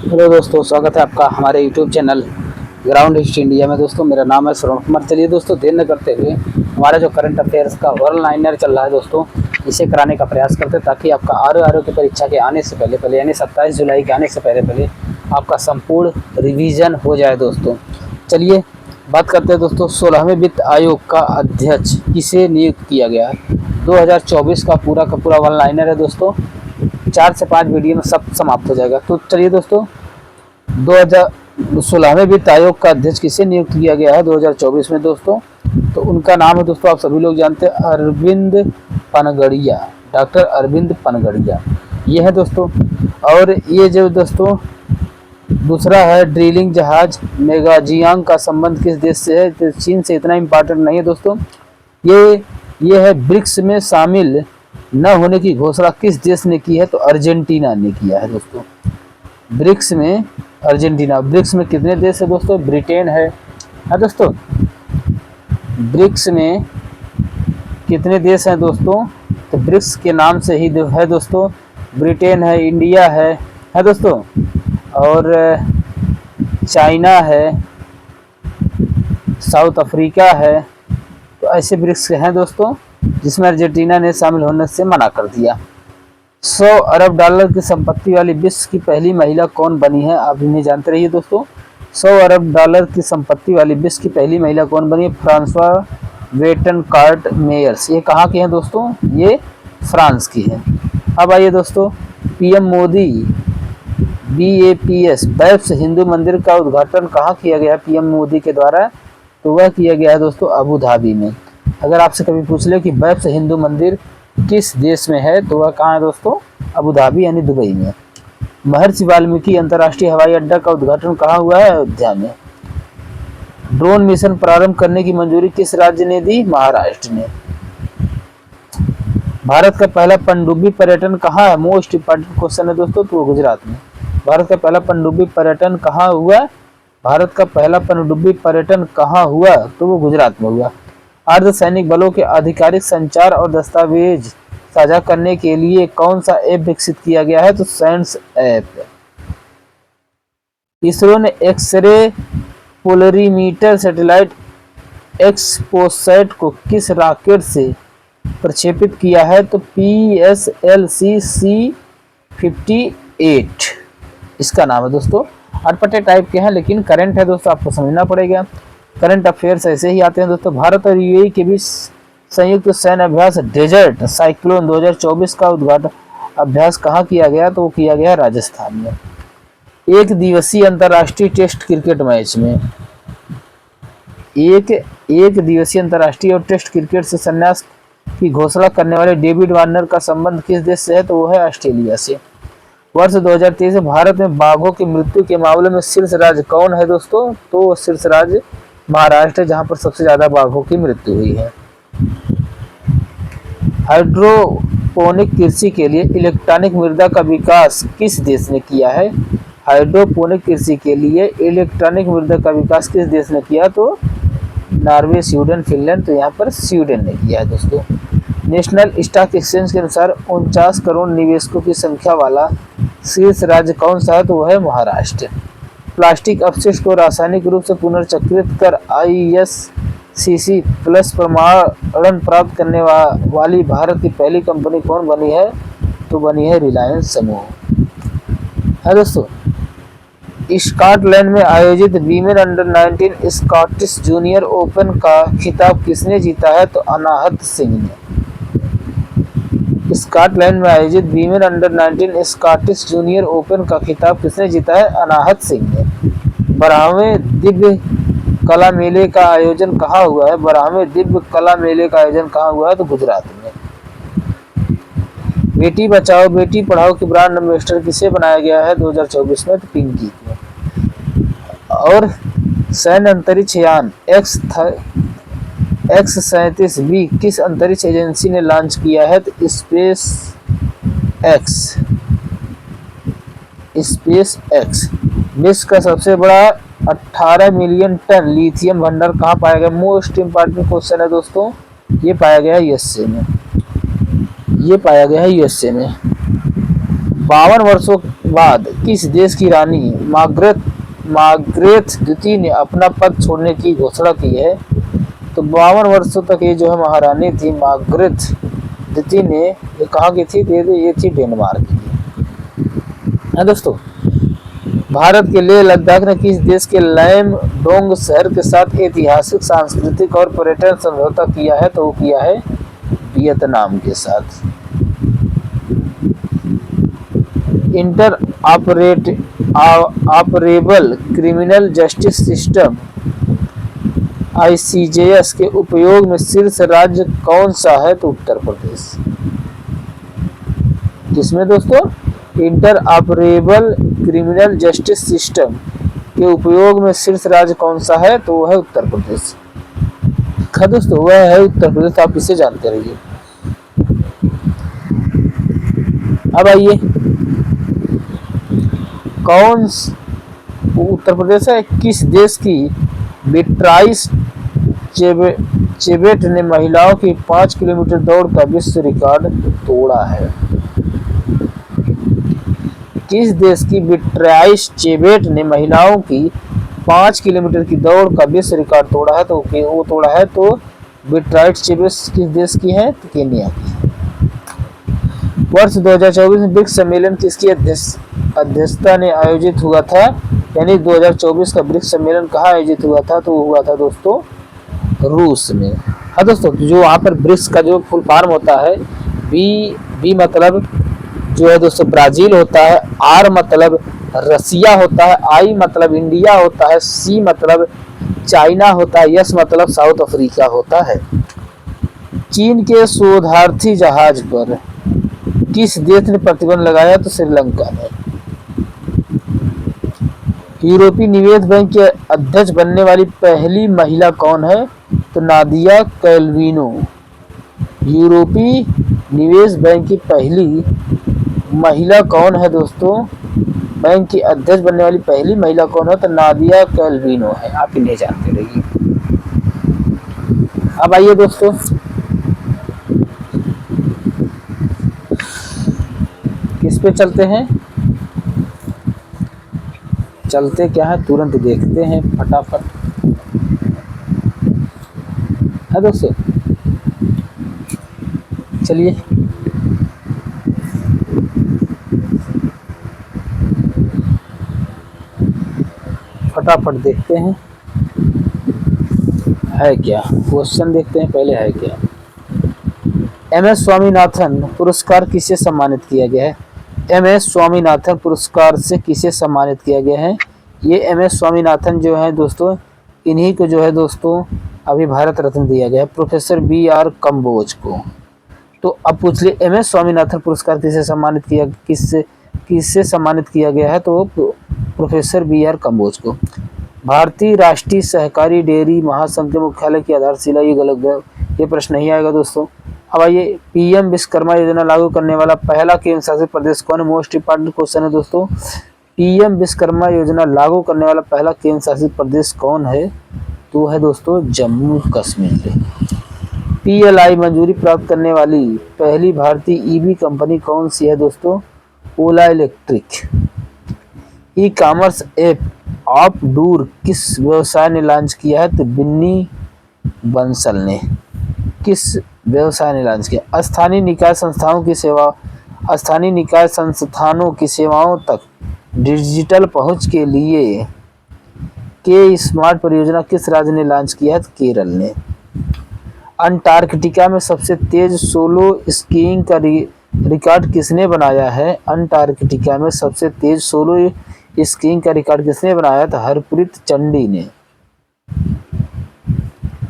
Hello दोस्तों, स्वागत है आपका हमारे YouTube channel ground history India में। दोस्तों मेरा नाम है श्रवण कुमार। चलिए दोस्तों, देर न करते हुए हमारा जो करंट अफेयर्स का वर्ल्ड लाइनर चल रहा है दोस्तों, इसे कराने का प्रयास करते हैं ताकि आपका आर की परीक्षा के आने से पहले यानी 27 जुलाई के आने से पहले आपका संपूर्ण रिवीजन हो जाए। दोस्तों चलिए बात करते हैं दोस्तों, 16वें वित्त आयोग का अध्यक्ष किसे नियुक्त किया गया है। 2024 का पूरा वर्ल्ड लाइनर है दोस्तों, 4 से 5 वीडियो में सब समाप्त हो जाएगा। तो चलिए दोस्तों, 2016वें वित्त आयोग का अध्यक्ष किसे नियुक्त किया गया है 2024 में दोस्तों, तो उनका नाम है दोस्तों, आप सभी लोग जानते हैं, अरविंद पनगड़िया, डॉक्टर अरविंद पनगड़िया ये है दोस्तों। और ये जो दोस्तों दूसरा है, ड्रिलिंग जहाज मेगाजियांग का संबंध किस देश से है, तो चीन से इतना इम्पोर्टेंट नहीं है दोस्तों। ये है, ब्रिक्स में शामिल न होने की घोषणा किस देश ने की है, तो अर्जेंटीना ने किया है दोस्तों। ब्रिक्स में अर्जेंटीना। ब्रिक्स में कितने देश है दोस्तों, ब्रिटेन है दोस्तों। ब्रिक्स में कितने देश हैं दोस्तों, तो ब्रिक्स के नाम से ही है दोस्तों, ब्रिटेन है, इंडिया है दोस्तों, और चाइना है, साउथ अफ्रीका है। तो ऐसे ब्रिक्स हैं दोस्तों, जिसमें अर्जेंटीना ने शामिल होने से मना कर दिया। 100 अरब डॉलर की संपत्ति वाली विश्व की पहली महिला कौन बनी है, आप इन्हें जानते रहिए दोस्तों। 100 अरब डॉलर की संपत्ति वाली विश्व की पहली महिला कौन बनी है, फ्रांसवा वेटनकार्ट मेयर्स। ये कहाँ की हैं दोस्तों, ये फ्रांस की है। अब आइए दोस्तों, पीएम मोदी BAPS बैप्स हिंदू मंदिर का उद्घाटन कहाँ किया गया है पीएम मोदी के द्वारा, तो वह किया गया है दोस्तों अबू धाबी में। अगर आपसे कभी पूछ ले कि बैप्स हिंदू मंदिर किस देश में है, तो वह कहाँ है दोस्तों, अबू धाबी यानी दुबई में। महर्षि वाल्मीकि अंतर्राष्ट्रीय हवाई अड्डा का उद्घाटन कहाँ हुआ है, अयोध्या में। ड्रोन मिशन प्रारंभ करने की मंजूरी किस राज्य ने दी, महाराष्ट्र ने। भारत का पहला पनडुब्बी पर्यटन कहाँ है, मोस्ट इंपॉर्टेंट क्वेश्चन है दोस्तों, तो गुजरात में। भारत का पहला पनडुब्बी पर्यटन कहाँ हुआ, भारत का पहला पनडुब्बी पर्यटन कहाँ हुआ, तो वो गुजरात में हुआ। अर्धसैनिक बलों के आधिकारिक संचार और दस्तावेज साझा करने के लिए कौन सा ऐप विकसित किया गया है, तो सेंस ऐप। इसरो ने एक्सरे पोलरीमीटर सैटेलाइट एक्सपोसैट को किस रॉकेट से प्रक्षेपित किया है, तो PSLC C58 इसका नाम है दोस्तों। अटपटे टाइप के हैं लेकिन करंट है दोस्तों, आपको समझना पड़ेगा। करंट अफेयर्स ऐसे ही आते हैं दोस्तों। भारत और UAE के बीच संयुक्त सैन्य अभ्यास डेजर्ट साइक्लोन 2024 का उद्घाटन अभ्यास कहाँ किया गया, तो वो किया गया राजस्थान में। एक दिवसीय अंतर्राष्ट्रीय टेस्ट क्रिकेट मैच में एक दिवसीय अंतर्राष्ट्रीय और टेस्ट क्रिकेट से संन्यास की घोषणा करने वाले डेविड वार्नर का संबंध किस देश से है, तो वो है ऑस्ट्रेलिया से। वर्ष 2023 में भारत में बाघों की मृत्यु के मामले में शीर्ष राज्य कौन है दोस्तों, तो शीर्ष राज्य महाराष्ट्र है, जहां पर सबसे ज्यादा बाघों की मृत्यु हुई है। हाइड्रोपोनिक कृषि के लिए इलेक्ट्रॉनिक मृदा का विकास किस देश ने किया है, हाइड्रोपोनिक कृषि के लिए इलेक्ट्रॉनिक मृदा का विकास किस देश ने किया, तो नॉर्वे, स्वीडन, फिनलैंड। तो यहाँ पर स्वीडन ने किया है दोस्तों। नेशनल स्टॉक एक्सचेंज के अनुसार 49 करोड़ निवेशकों की संख्या वाला शीर्ष राज्य कौन सा है, तो वह है महाराष्ट्र। प्लास्टिक अपशिष्ट को रासायनिक रूप से पुनर्चक्रित कर ISCC प्लस प्रमाणन प्राप्त करने वाली भारत की पहली कंपनी कौन बनी है, तो बनी है रिलायंस समूह है दोस्तों। स्कॉटलैंड में आयोजित women under 19 Scottish junior open का खिताब किसने जीता है, तो अनाहत सिंह ने। स्कॉटलैंड में आयोजित women under 19 Scottish junior open का खिताब किसने जीता है, अनाहत सिंह ने। 12वें दिव्य कला मेले का आयोजन कहाँ हुआ है, 12वें दिव्य कला मेले का आयोजन कहाँ हुआ है, तो गुजरात में। बेटी बचाओ बेटी पढ़ाओ की ब्रांड एम्बेसडर किसे बनाया गया है 2024 में, तो पिंकी को। और सैन्य अंतरिक्ष यान X-37B किस अंतरिक्ष एजेंसी ने लॉन्च किया है, तो स्पेस एक्स। विश्व का सबसे बड़ा 18 मिलियन टन लिथियम भंडार कहाँ पाया गया, मोस्ट इंपॉर्टेंट क्वेश्चन है दोस्तों। ये पाया गया USA में, ये पाया गया है USA में। 52 वर्षों बाद किस देश की रानी मार्गरेट द्वितीय ने अपना पद छोड़ने की घोषणा की है? तो 52 वर्षों तक ये जो है महारानी थी मार्गरेट द्वितीय ने, ये कहाँ की थी? ये थी डेनमार्क की। है दोस्तों, भारत के लेह लद्दाख ने किस देश के लैमडोंग शहर के साथ ऐतिहासिक, सांस्कृतिक और पर्यटन समझौता किया है? तो वो किया है वियतनाम के साथ। Inter operable criminal justice system ICJS के उपयोग में शीर्ष राज्य कौन सा है? तो उत्तर प्रदेश। किसमें दोस्तों? Inter operable criminal justice system के उपयोग में शीर्ष राज्य कौन सा है? तो वह है उत्तर प्रदेश। दोस्तों वह है उत्तर प्रदेश, आप इसे जानते रहिए। अब आइए, उत्तर प्रदेश है किस देश की बीट्राइस चेबेट ने महिलाओं की 5 किलोमीटर दौड़ का विश्व रिकॉर्ड तोड़ा है? किस देश की बीट्राइस चेबेट ने महिलाओं की 5 किलोमीटर की दौड़ का विश्व रिकॉर्ड तोड़ा है? तो वो तोड़ा है तो बीट्राइस चेबेट किस देश की है? तो केन्या की। वर्ष 2024 में ब्रिक्स सम्मेलन किसकी अध्यक्षता ने आयोजित हुआ था? यानी 2024 का ब्रिक्स सम्मेलन कहाँ आयोजित हुआ था? तो हुआ था दोस्तों रूस में। हाँ दोस्तों, जो वहाँ पर ब्रिक्स का जो फुल फॉर्म होता है, बी मतलब जो है दोस्तों ब्राजील होता है, आर मतलब रसिया होता है, आई मतलब इंडिया होता है, सी मतलब चाइना होता है, एस मतलब साउथ अफ्रीका होता है। चीन के शोधार्थी जहाज पर किस देश ने प्रतिबंध लगाया? तो श्रीलंका ने। यूरोपीय निवेश बैंक के अध्यक्ष बनने वाली पहली महिला कौन है? तो नादिया कैल्विनो। यूरोपीय निवेश बैंक की पहली महिला कौन है दोस्तों? बैंक की अध्यक्ष बनने वाली पहली महिला कौन है? तो नादिया कैल्विनो है। आप इन्हें जानते रहिए। अब आइए दोस्तों, किस पे चलते हैं? चलते क्या है तुरंत देखते हैं फटाफट। है दोस्तों, चलिए फटाफट देखते हैं है क्या। क्वेश्चन देखते हैं पहले, है क्या। MS स्वामीनाथन पुरस्कार किसे सम्मानित किया गया है? MS स्वामीनाथन पुरस्कार से किसे सम्मानित किया गया है? ये MS स्वामीनाथन जो है दोस्तों, इन्हीं को जो है दोस्तों अभी भारत रत्न दिया गया है, प्रोफेसर BR कम्बोज को। तो अब पूछ लिए MS स्वामीनाथन पुरस्कार किसे सम्मानित किया गया है? तो प्रोफेसर BR कम्बोज को। भारतीय राष्ट्रीय सहकारी डेयरी महासंघ के मुख्यालय की आधारशिला, ये गलत है, ये प्रश्न नहीं आएगा दोस्तों। अब आइए, PM विश्वकर्मा योजना लागू करने वाला पहला केंद्र शासित प्रदेश कौन है? मोस्ट इंपॉर्टेंट क्वेश्चन है दोस्तों। PM विश्वकर्मा योजना लागू करने वाला पहला केंद्र शासित प्रदेश कौन है? तो है दोस्तों जम्मू कश्मीर। PLI मंजूरी प्राप्त करने वाली पहली भारतीय EV कंपनी कौन सी है दोस्तों? ओला इलेक्ट्रिक। ई-कॉमर्स ऐप अपडूर किस व्यवसाय ने लॉन्च किया है? तो बिन्नी बंसल ने। किस व्यवसाय ने लॉन्च किया? स्थानीय निकाय संस्थानों की सेवाओं तक डिजिटल पहुंच के लिए के स्मार्ट परियोजना किस राज्य ने लॉन्च किया है? तो केरल ने। अंटार्कटिका में सबसे तेज सोलो स्कीइंग का रिकॉर्ड किसने बनाया है? अंटार्कटिका में सबसे तेज सोलो स्कीइंग का रिकॉर्ड किसने बनाया? तो हरप्रीत चंडी ने।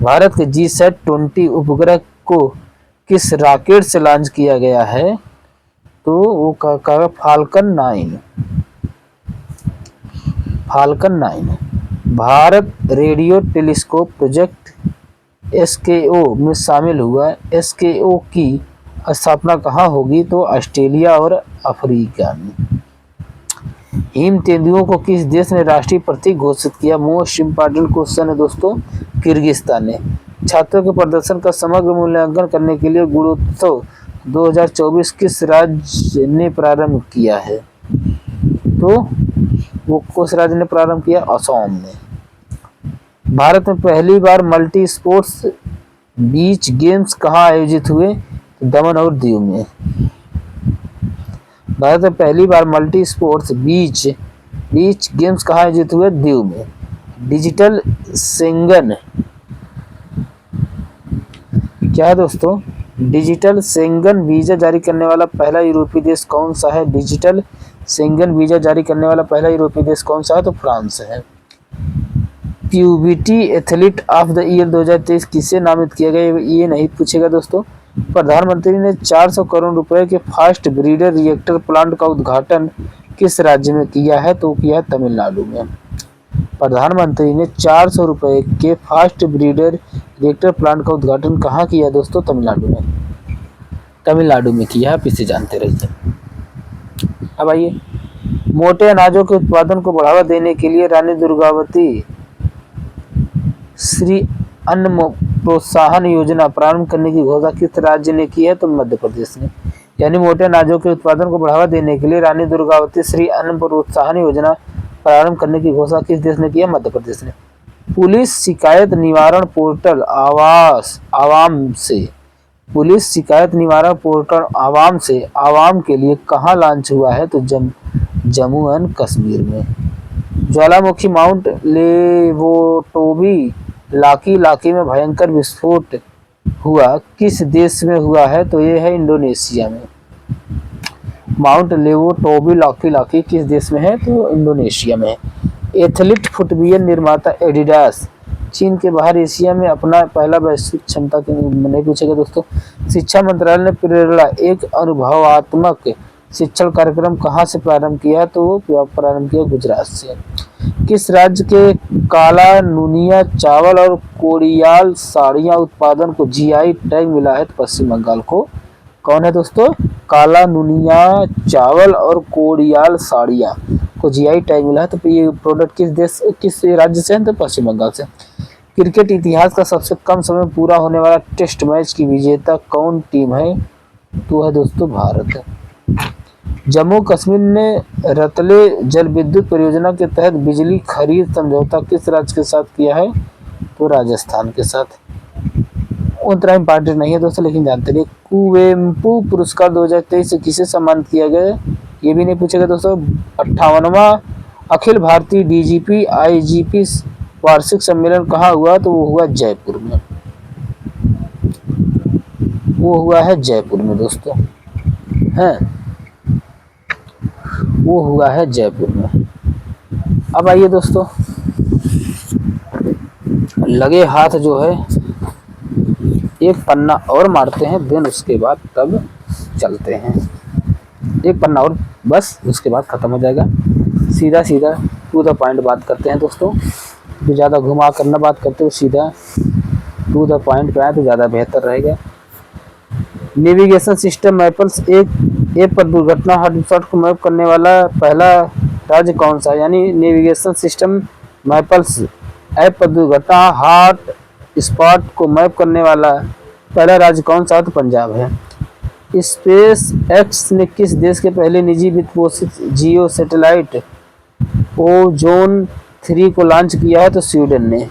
भारत के GSAT-20 उपग्रह को किस रॉकेट से लॉन्च किया गया है? तो वो कहा falcon 9। Bharat radio telescope project SKO में शामिल हुआ। SKO की स्थापना कहाँ होगी? तो ऑस्ट्रेलिया और अफ्रीका में। हिम तेंदुओं को किस देश ने राष्ट्रीय प्रतीक घोषित किया? मोस्ट इंपॉर्टेंट क्वेश्चन है दोस्तों, किर्गिस्तान ने। छात्रों के प्रदर्शन का समग्र मूल्यांकन करने के लिए गुणोत्सव 2024 किस राज्य ने प्रारंभ किया है? तो वो किस राज्य ने प्रारंभ किया? असम ने। भारत में पहली बार मल्टी स्पोर्ट्स बीच गेम्स कहाँ आयोजित हुए? दमन और दीव में। भारत में पहली बार मल्टी स्पोर्ट्स बीच गेम्स कहाँ आयोजित हुए? दीव में। डिजिटल शेंगन क्या है दोस्तों? डिजिटल शेंगन वीजा जारी करने वाला पहला यूरोपीय देश कौन सा है? डिजिटल शेंगन वीजा जारी करने वाला पहला यूरोपीय देश कौन सा है? तो फ्रांस है। Puberty athlete of the year 2023 किसे नामित किया गया? ये नहीं पूछेगा दोस्तों। प्रधानमंत्री ने 400 करोड़ रुपए के फास्ट ब्रीडर रिएक्टर प्लांट का उद्घाटन किस राज्य में किया है? तो किया तमिलनाडु में। प्रधानमंत्री ने 400 रुपए के फास्ट ब्रीडर रिएक्टर प्लांट का उद्घाटन कहाँ किया दोस्तों? तमिलनाडु में। तमिलनाडु में किया, आप इसे जानते रहिए। अब आइए, मोटे अनाजों के उत्पादन को बढ़ावा देने के लिए रानी दुर्गावती श्री अन्न प्रोत्साहन योजना प्रारंभ करने की घोषणा किस राज्य ने की है? तो मध्य प्रदेश ने। यानी मोटे अनाजों के उत्पादन को बढ़ावा देने के लिए रानी दुर्गावती श्री अन्न प्रोत्साहन योजना प्रारंभ करने की घोषणा किस देश ने की है? मध्य प्रदेश ने। पुलिस शिकायत निवारण पोर्टल पुलिस शिकायत निवारण पोर्टल आवाम से आवाम के लिए कहाँ लॉन्च हुआ है? तो जम्मू एंड कश्मीर में। ज्वालामुखी माउंट लेवोटोबी लाकी में भयंकर विस्फोट हुआ किस देश में हुआ है? तो ये है इंडोनेशिया में। माउंट लेवोटोबी लाकी किस देश में है? तो इंडोनेशिया में। एथलीट फुटवियर निर्माता एडिडास चीन के बाहर एशिया में अपना पहला वैश्विक क्षमता के नहीं पूछेगा दोस्तों। शिक्षा मंत्रालय ने प्रेरणा एक अनुभवात्मक शिक्षण कार्यक्रम कहाँ से प्रारंभ किया? तो वो प्रारंभ किया गुजरात से। किस राज्य के काला नुनिया चावल और कोड़ियाल साड़ियाँ उत्पादन को जीआई टैग मिला है? तो पश्चिम बंगाल को। कौन है दोस्तों? काला नुनिया चावल और कोड़ियाल साड़ियाँ को जीआई टैग मिला है। तो ये प्रोडक्ट किस राज्य से है? तो पश्चिम बंगाल से। क्रिकेट इतिहास का सबसे कम समय पूरा होने वाला टेस्ट मैच की विजेता कौन टीम है? तो है दोस्तों भारत। जम्मू कश्मीर ने रतले जल विद्युत परियोजना के तहत बिजली खरीद समझौता किस राज्य के साथ किया है? तो राजस्थान के साथ। उतना इम्पॉर्टेंट नहीं है दोस्तों, लेकिन जानते रहिए। कुवेम्पू पुरस्कार 2023 से किसे सम्मानित किया गया? ये भी नहीं पूछेगा दोस्तों। 58वां अखिल भारतीय डीजीपी आईजीपी वार्षिक सम्मेलन कहाँ हुआ? तो वो हुआ जयपुर में। वो हुआ है जयपुर में दोस्तों, हैं वो हुआ है जयपुर में। अब आइए दोस्तों, लगे हाथ जो है एक पन्ना और मारते हैं, देन उसके बाद तब चलते हैं। एक पन्ना और बस, उसके बाद ख़त्म हो जाएगा। सीधा सीधा टू द पॉइंट बात करते हैं दोस्तों। जो ज़्यादा घुमा करना बात करते हो, सीधा टू द पॉइंट पे आए तो ज़्यादा बेहतर रहेगा। नेविगेशन सिस्टम मैपल्स एक ऐप पर दुर्घटना हॉटस्पॉट को मैप करने वाला पहला राज्य कौन सा है? यानी नेविगेशन सिस्टम मैपल्स ऐप पर दुर्घटना हॉट स्पॉट को मैप करने वाला पहला राज्य कौन सा है? तो पंजाब है। स्पेस एक्स ने किस देश के पहले निजी वित्त पोषित जियो सैटेलाइट ओजोन 3 को लॉन्च किया है? तो स्वीडन ने।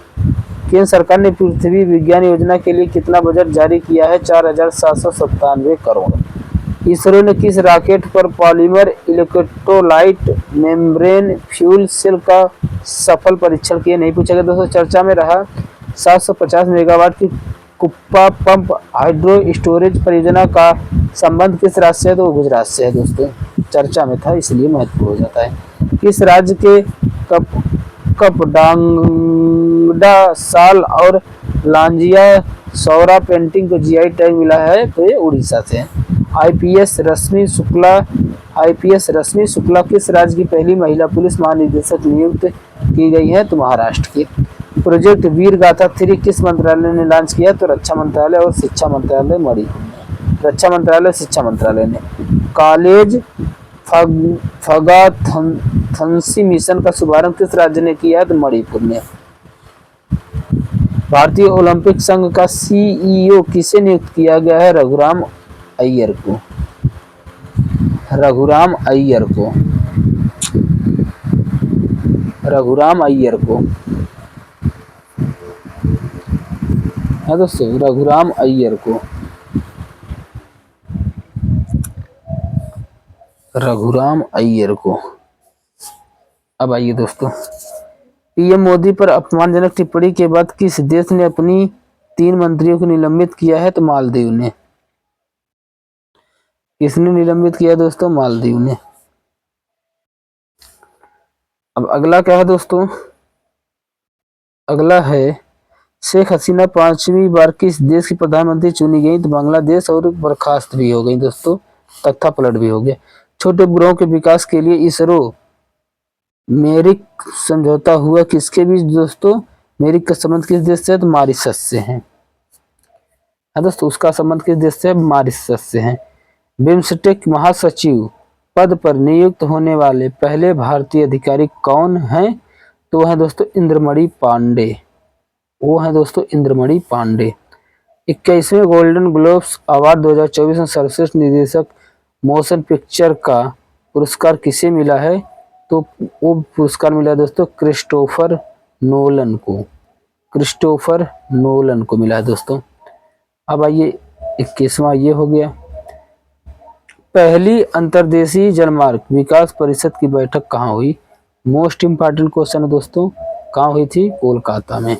केंद्र सरकार ने पृथ्वी विज्ञान योजना के लिए कितना बजट जारी किया है? 4,797 करोड़। इसरो ने किस रॉकेट पर polymer electrolyte membrane fuel cell का सफल परीक्षण किया? नहीं पूछेगा दोस्तों। चर्चा में रहा 750 मेगावाट की कुप्पा पंप हाइड्रो स्टोरेज परियोजना का संबंध किस राज्य से है? तो गुजरात से है दोस्तों। चर्चा में था इसलिए महत्वपूर्ण हो जाता है। किस राज्य के कपडांगडा साल और लांजिया सौरा पेंटिंग को जीआई टैग मिला है? तो ये उड़ीसा से। आईपीएस रश्मि शुक्ला किस राज्य की पहली महिला पुलिस महानिदेशक नियुक्त की गई है? तो महाराष्ट्र की। प्रोजेक्ट वीर गाथा 3 किस मंत्रालय ने लॉन्च किया? तो रक्षा मंत्रालय और शिक्षा मंत्रालय मणिपुर ने। रक्षा मंत्रालय शिक्षा मंत्रालय ने। कॉलेज फगाथंसी मिशन का शुभारंभ किस राज्य ने किया? तो मणिपुर ने। भारतीय ओलंपिक संघ का सीईओ किसे नियुक्त किया गया है? रघुराम अय्यर को, रघुराम अय्यर को, रघुराम अय्यर को है दोस्तों, रघुराम अय्यर को, रघुराम अय्यर को। अब आइए दोस्तों, पीएम मोदी पर अपमानजनक टिप्पणी के बाद किस देश ने अपनी 3 मंत्रियों को निलंबित किया है? तो मालदीव ने। किसने निलंबित किया दोस्तों? मालदीव ने। अब अगला क्या है दोस्तों? अगला है शेख हसीना 5वीं बार किस देश की प्रधानमंत्री चुनी गई? तो बांग्लादेश, और बर्खास्त भी हो गई दोस्तों, तख्ता पलट भी हो गया। छोटे उपग्रहों के विकास के लिए इसरो मेरिक समझौता हुआ किसके बीच दोस्तों? मेरिक का संबंध किस देश से है? तो मॉरिशस से है दोस्तों, उसका संबंध किस देश से है? मॉरिशस से है। बिम्स्टेक महासचिव पद पर नियुक्त होने वाले पहले भारतीय अधिकारी कौन हैं? तो वह है दोस्तों इंद्रमणि पांडे, वो है दोस्तों इंद्रमणि पांडे। 21वें गोल्डन ग्लोब्स अवार्ड 2024 में सर्वश्रेष्ठ निर्देशक मोशन पिक्चर का पुरस्कार किसे मिला है? तो वो पुरस्कार मिला दोस्तों क्रिस्टोफर नोलन को, क्रिस्टोफर नोलन को मिला है दोस्तों। अब आइए 21वां ये हो गया। पहली अंतर्देशीय जलमार्ग विकास परिषद की बैठक कहाँ हुई? मोस्ट इंपॉर्टेंट क्वेश्चन है दोस्तों, कहाँ हुई थी? कोलकाता में।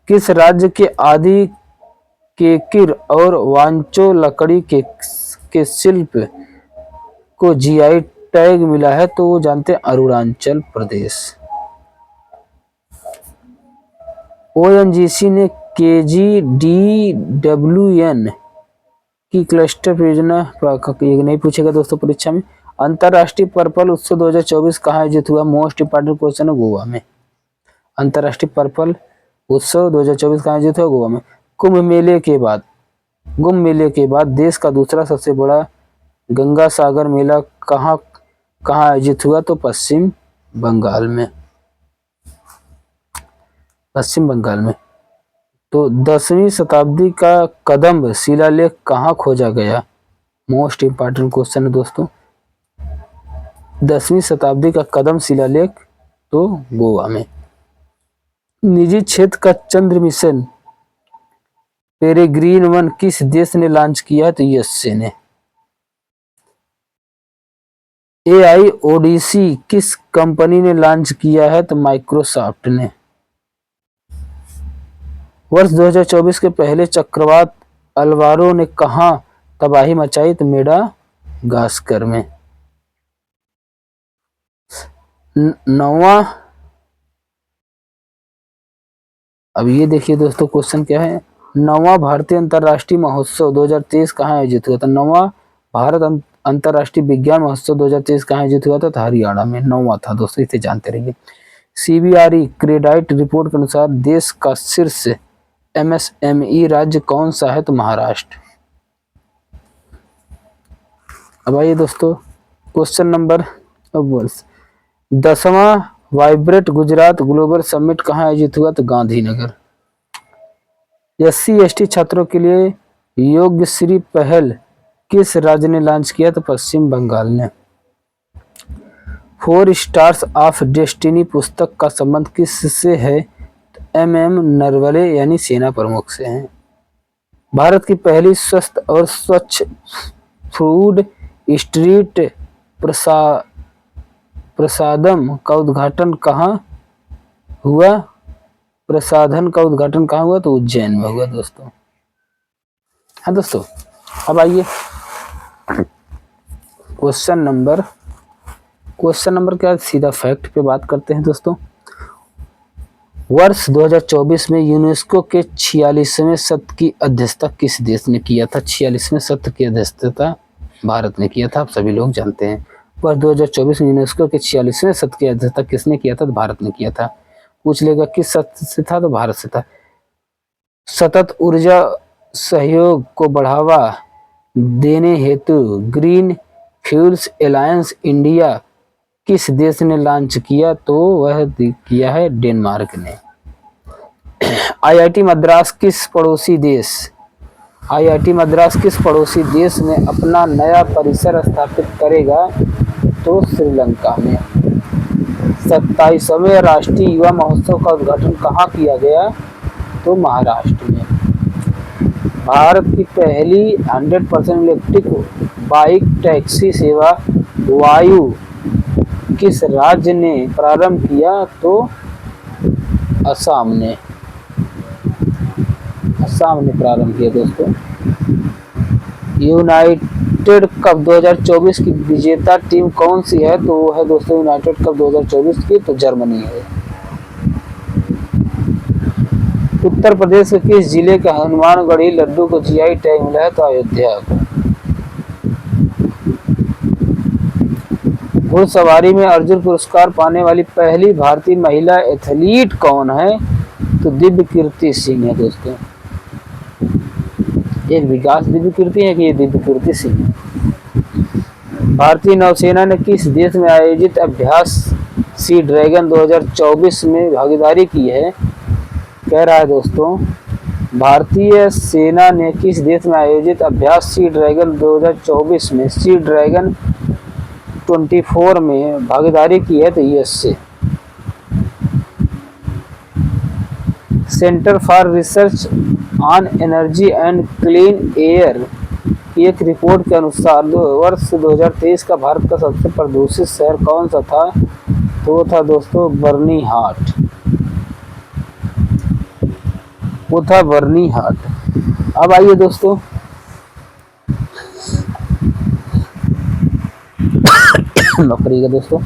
किस राज्य के आदि केकिर और वांचो लकड़ी के शिल्प को जीआई टैग मिला है? तो वो जानते हैं अरुणाचल प्रदेश। ओएनजीसी ने केजीडीडब्ल्यूएन की क्लस्टर परियोजना, ये नहीं पूछेगा दोस्तों परीक्षा में। अंतर्राष्ट्रीय पर्पल उत्सव 2024 कहाँ आयोजित हुआ? मोस्ट इंपॉर्टेंट क्वेश्चन है, गोवा में। अंतर्राष्ट्रीय पर्पल उत्सव 2024 कहाँ आयोजित हुआ? गोवा में। कुंभ मेले के बाद देश का दूसरा सबसे बड़ा गंगा सागर मेला कहाँ आयोजित हुआ? तो पश्चिम बंगाल में, पश्चिम बंगाल में। तो 10वीं शताब्दी का कदम्ब शिलालेख कहाँ खोजा गया? मोस्ट इंपॉर्टेंट क्वेश्चन है दोस्तों, 10वीं शताब्दी का कदम्ब शिलालेख तो गोवा में। निजी क्षेत्र का चंद्र मिशन पेरेग्रीन-1 किस देश ने लॉन्च किया? तो यूएसए ने। एआई ओडिसी किस कंपनी ने लॉन्च किया है? तो माइक्रोसॉफ्ट ने। वर्ष 2024 के पहले चक्रवात अल्वारो ने कहां तबाही मचाई? तो मेडागास्कर में। 9वां, अब ये देखिए दोस्तों क्वेश्चन क्या है। 9वां भारतीय अंतर्राष्ट्रीय महोत्सव 2023 कहाँ आयोजित हुआ था? 9वां भारत अंतर्राष्ट्रीय विज्ञान महोत्सव 2023 कहाँ आयोजित हुआ था? तो हरियाणा में 9वां था दोस्तों, इसे जानते रहिए। सीबीआरई क्रेडाइट रिपोर्ट के अनुसार देश का शीर्ष एमएसएमई राज्य कौन सा है? तो महाराष्ट्र। अब आइए दोस्तों क्वेश्चन नंबर 10वां वाइब्रेट गुजरात ग्लोबल समिट कहाँ आयोजित हुआ? तो गांधीनगर। SC/ST छात्रों के लिए योग्यश्री पहल किस राज्य ने लॉन्च किया? तो पश्चिम बंगाल ने। 4 स्टार्स ऑफ डेस्टिनी पुस्तक का संबंध किससे है? तो MM नरवणे यानी सेना प्रमुख से है। भारत की पहली स्वस्थ और स्वच्छ फूड स्ट्रीट प्रसादम का उद्घाटन कहाँ हुआ? प्रसाधन का उद्घाटन कहाँ हुआ? तो उज्जैन में हुआ दोस्तों। हाँ दोस्तों, अब आइए क्वेश्चन नंबर क्या, सीधा फैक्ट पे बात करते हैं दोस्तों। वर्ष 2024 में यूनेस्को के 46वें सत्र की अध्यक्षता किस देश ने किया था? 46वें सत्र की अध्यक्षता भारत ने किया था, आप सभी लोग जानते हैं। वर्ष 2024 में यूनेस्को के 46वें सत्र की अध्यक्षता किसने किया था? तो भारत ने किया था। पूछ लेगा किस सत्र से था? तो भारत से था। सतत ऊर्जा सहयोग को बढ़ावा देने हेतु ग्रीन फ्यूल्स अलायंस इंडिया किस देश ने लॉन्च किया? तो वह किया है डेनमार्क ने। IIT मद्रास किस पड़ोसी देश आईआईटी मद्रास किस पड़ोसी देश में अपना नया परिसर स्थापित करेगा? तो श्रीलंका में। 27वें राष्ट्रीय युवा महोत्सव का उद्घाटन कहाँ किया गया? तो महाराष्ट्र में। भारत की पहली 100% इलेक्ट्रिक बाइक टैक्सी सेवा वायु किस राज्य ने प्रारंभ किया? तो असम ने। असम ने प्रारंभ किया दोस्तों। यूनाइटेड कप 2024 की विजेता टीम कौन सी है? तो वो है दोस्तों यूनाइटेड कप 2024 की, तो जर्मनी है। उत्तर प्रदेश के किस जिले के हनुमानगढ़ी लड्डू को जीआई टैग मिला है? तो अयोध्या को। घुड़सवारी में अर्जुन पुरस्कार पाने वाली पहली भारतीय महिला एथलीट कौन है? तो दिव्य कीर्ति सिंह है दोस्तों। एक विकास दिव्य कीर्ति है कि ये दिव्य कीर्ति सिंह है। भारतीय नौसेना ने किस देश में आयोजित अभ्यास सी ड्रैगन 2024 में भागीदारी की है? कह रहा है दोस्तों भारतीय सेना ने किस देश में आयोजित अभ्यास सी ड्रैगन 2024 में सी ड्रैगन 24 में भागीदारी की है? तो यूएस से। Centre for research on energy and clean air की एक रिपोर्ट के अनुसार वर्ष 2023 का भारत का सबसे प्रदूषित शहर कौन सा था? तो वो था दोस्तों बर्निहाट। वो था बर्निहाट। अब आइए दोस्तों बकरी का दोस्तों।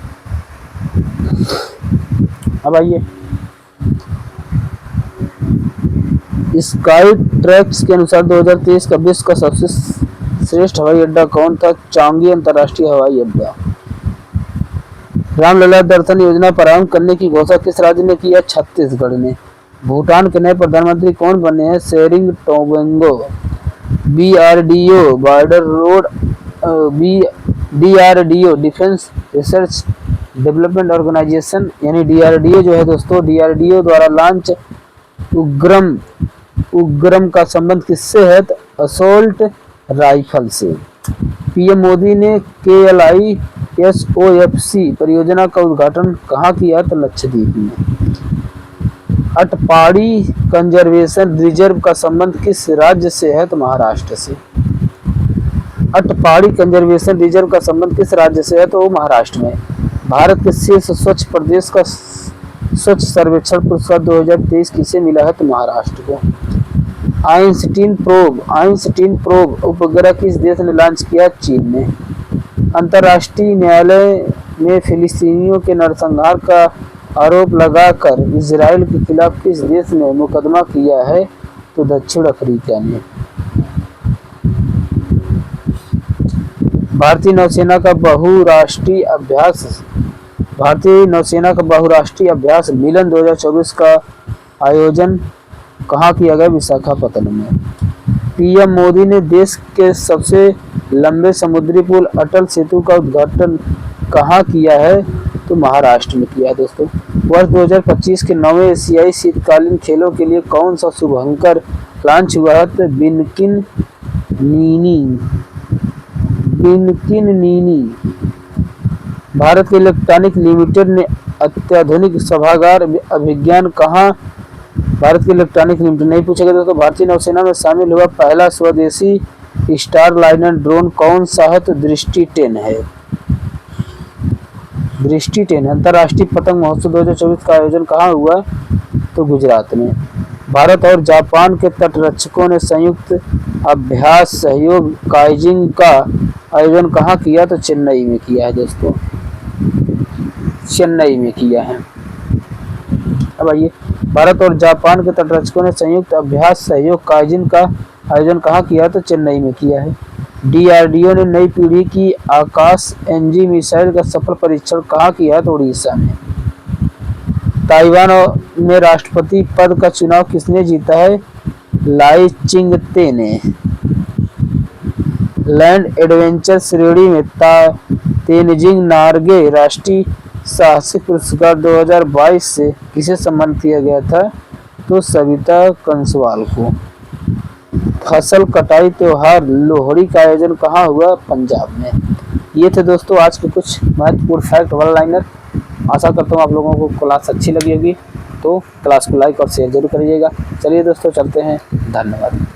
अब आइए स्काई ट्रैक्स के अनुसार 2023 का विश्व का सबसे श्रेष्ठ हवाई अड्डा कौन था? चांगी अंतर्राष्ट्रीय हवाई अड्डा। रामलला दर्शन योजना प्रारंभ करने की घोषणा किस राज्य ने की है? छत्तीसगढ़ ने। भूटान के नए प्रधानमंत्री कौन बने हैं? Tshering Tobgay. BRDO border road DRDO defence research development organisation यानी डीआरडीओ जो है दोस्तों, डीआरडीओ द्वारा लॉन्च उग्रम का संबंध किससे है? असोल्ट राइफल से। पीएम मोदी ने KLISOFC परियोजना का उद्घाटन कहाँ किया? तो लक्षद्वीप में। अटपाड़ी कंजर्वेशन रिजर्व का संबंध किस राज्य से है? तो महाराष्ट्र से। अटपाड़ी कंजर्वेशन रिजर्व का संबंध किस राज्य से है? तो महाराष्ट्र में। भारत के शीर्ष स्वच्छ प्रदेश का स्वच्छ सर्वेक्षण पुरस्कार 2023 किसे मिला है? तो महाराष्ट्र को। आइंस्टीन प्रोब उपग्रह किस देश ने लॉन्च किया? चीन ने। अंतर्राष्ट्रीय न्यायालय में फिलिस्तीनियों के नरसंहार का आरोप लगाकर इजराइल के खिलाफ किस देश ने मुकदमा किया है? तो दक्षिण अफ्रीका ने। भारतीय नौसेना का बहुराष्ट्रीय अभ्यास मिलन 2024 का आयोजन कहाँ किया गया? विशाखापत्तनम में। पीएम मोदी ने देश के सबसे लंबे समुद्री पुल अटल सेतु का उद्घाटन कहाँ किया है? तो महाराष्ट्र में किया है दोस्तों। वर्ष 2025 के 9वें एशियाई शीतकालीन खेलों के लिए कौन सा शुभंकर लॉन्च हुआ है? तो बिनकिन नीनी। भारत के इलेक्ट्रॉनिक लिमिटेड ने अत्याधुनिक सभागार अभिज्ञान कहाँ? भारत के इलेक्ट्रॉनिक लिमिटेड नहीं पूछेगा दोस्तों। भारतीय नौसेना में शामिल हुआ पहला स्वदेशी स्टारलाइनर ड्रोन कौन सा है? तो दृष्टि 10 है। दृष्टि 10। अंतर्राष्ट्रीय पतंग महोत्सव 2024 का आयोजन कहाँ हुआ? तो गुजरात में। भारत और जापान के तटरक्षकों ने संयुक्त अभ्यास सहयोग काइजिंग का आयोजन कहाँ किया? तो चेन्नई में किया है दोस्तों। चेन्नई में किया है। अब आइए भारत और जापान के तटरक्षकों ने संयुक्त अभ्यास सहयोग काइजिंग का आयोजन कहाँ किया? तो चेन्नई में किया है। डीआरडीओ ने नई पीढ़ी की आकाश एनजी मिसाइल का सफल परीक्षण कहाँ किया है? तो उड़ीसा में। ताइवान में राष्ट्रपति पद का चुनाव किसने जीता है? लाई चिंगते ने। लैंड एडवेंचर श्रेणी में तेनजिंग नार्गे राष्ट्रीय साहसिक पुरस्कार 2022 से किसे सम्मानित किया गया था? तो सविता कंसवाल को। फसल कटाई त्योहार लोहड़ी का आयोजन कहाँ हुआ? पंजाब में। ये थे दोस्तों आज के कुछ महत्वपूर्ण फैक्ट वन लाइनर। आशा करता हूँ आप लोगों को क्लास अच्छी लगी होगी, तो क्लास को लाइक और शेयर जरूर करिएगा। चलिए दोस्तों चलते हैं, धन्यवाद।